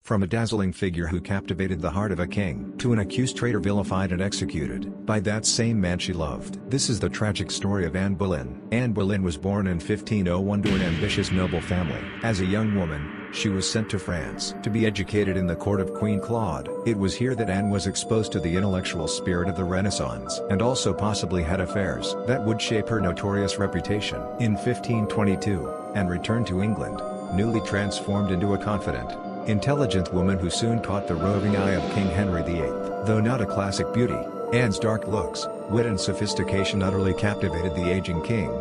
From a dazzling figure who captivated the heart of a king, to an accused traitor vilified and executed by that same man she loved. This is the tragic story of Anne Boleyn. Anne Boleyn was born in 1501 to an ambitious noble family. As a young woman, she was sent to France to be educated in the court of Queen Claude. It was here that Anne was exposed to the intellectual spirit of the Renaissance and also possibly had affairs that would shape her notorious reputation. In 1522, Anne returned to England, newly transformed into a confident, intelligent woman who soon caught the roving eye of King Henry VIII. Though not a classic beauty, Anne's dark looks, wit and sophistication utterly captivated the aging king.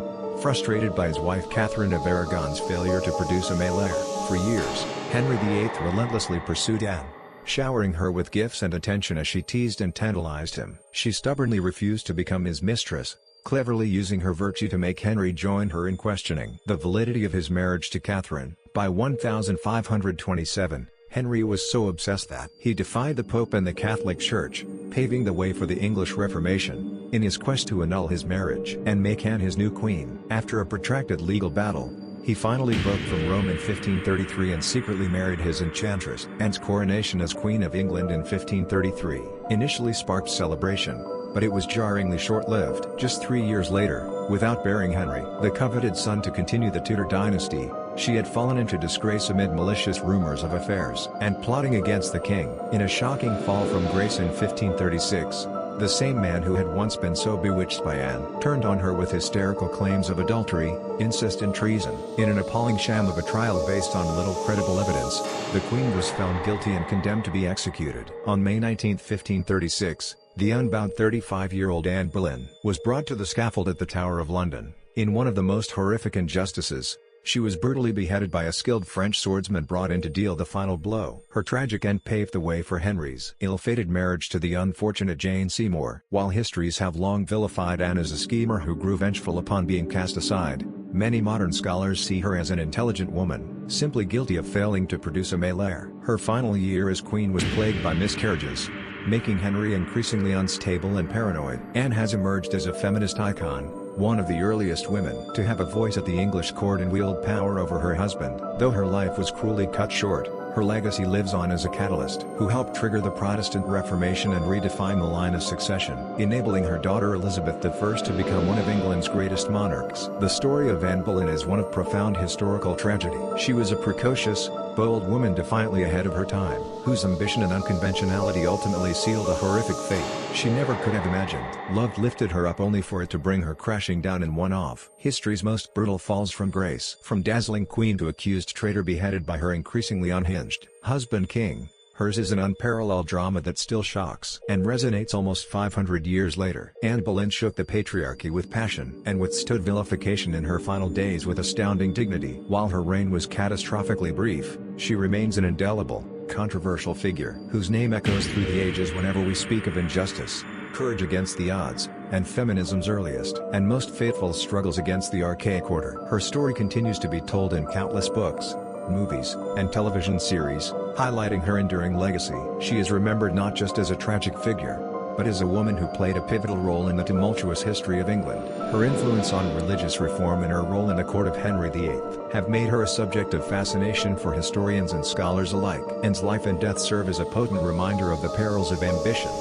Frustrated by his wife Catherine of Aragon's failure to produce a male heir, for years, Henry VIII relentlessly pursued Anne, showering her with gifts and attention as she teased and tantalized him. She stubbornly refused to become his mistress, cleverly using her virtue to make Henry join her in questioning the validity of his marriage to Catherine. By 1527, Henry was so obsessed that he defied the Pope and the Catholic Church, paving the way for the English Reformation, in his quest to annul his marriage and make Anne his new queen. After a protracted legal battle, he finally broke from Rome in 1533 and secretly married his enchantress. Anne's coronation as Queen of England in 1533 initially sparked celebration, but it was jarringly short-lived. Just 3 years later, without bearing Henry, the coveted son to continue the Tudor dynasty, she had fallen into disgrace amid malicious rumors of affairs and plotting against the king. In a shocking fall from grace in 1536, the same man who had once been so bewitched by Anne turned on her with hysterical claims of adultery, incest and treason. In an appalling sham of a trial based on little credible evidence, the queen was found guilty and condemned to be executed. On May 19, 1536, the unbound 35-year-old Anne Boleyn was brought to the scaffold at the Tower of London. In one of the most horrific injustices, she was brutally beheaded by a skilled French swordsman brought in to deal the final blow. Her tragic end paved the way for Henry's ill-fated marriage to the unfortunate Jane Seymour. While histories have long vilified Anne as a schemer who grew vengeful upon being cast aside, many modern scholars see her as an intelligent woman, simply guilty of failing to produce a male heir. Her final year as queen was plagued by miscarriages, making Henry increasingly unstable and paranoid. Anne has emerged as a feminist icon, one of the earliest women to have a voice at the English court and wield power over her husband. Though her life was cruelly cut short, her legacy lives on as a catalyst who helped trigger the Protestant Reformation and redefine the line of succession, enabling her daughter Elizabeth I to become one of England's greatest monarchs. The story of Anne Boleyn is one of profound historical tragedy. She was a precocious, bold woman defiantly ahead of her time, whose ambition and unconventionality ultimately sealed a horrific fate she never could have imagined. Love lifted her up only for it to bring her crashing down in one of history's most brutal falls from grace. From dazzling queen to accused traitor beheaded by her increasingly unhinged husband king, hers is an unparalleled drama that still shocks and resonates almost 500 years later. Anne Boleyn shook the patriarchy with passion and withstood vilification in her final days with astounding dignity. While her reign was catastrophically brief, she remains an indelible, controversial figure whose name echoes through the ages whenever we speak of injustice, courage against the odds, and feminism's earliest and most fateful struggles against the archaic order. Her story continues to be told in countless books, movies, and television series, highlighting her enduring legacy. She is remembered not just as a tragic figure, but as a woman who played a pivotal role in the tumultuous history of England. Her influence on religious reform and her role in the court of Henry VIII have made her a subject of fascination for historians and scholars alike. Anne's life and death serve as a potent reminder of the perils of ambition,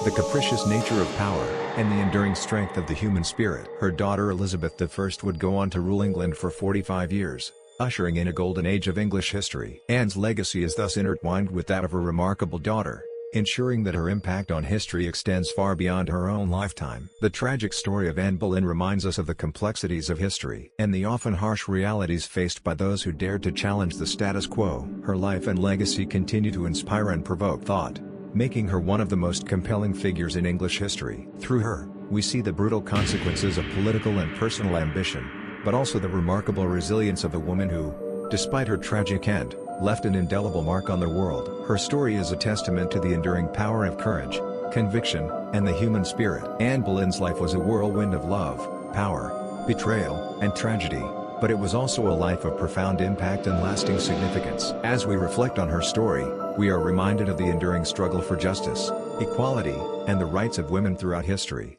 the capricious nature of power, and the enduring strength of the human spirit. Her daughter Elizabeth I would go on to rule England for 45 years, ushering in a golden age of English history. Anne's legacy is thus intertwined with that of her remarkable daughter, ensuring that her impact on history extends far beyond her own lifetime. The tragic story of Anne Boleyn reminds us of the complexities of history and the often harsh realities faced by those who dared to challenge the status quo. Her life and legacy continue to inspire and provoke thought, making her one of the most compelling figures in English history. Through her, we see the brutal consequences of political and personal ambition, but also the remarkable resilience of a woman who, despite her tragic end, left an indelible mark on the world. Her story is a testament to the enduring power of courage, conviction, and the human spirit. Anne Boleyn's life was a whirlwind of love, power, betrayal, and tragedy, but it was also a life of profound impact and lasting significance. As we reflect on her story, we are reminded of the enduring struggle for justice, equality, and the rights of women throughout history.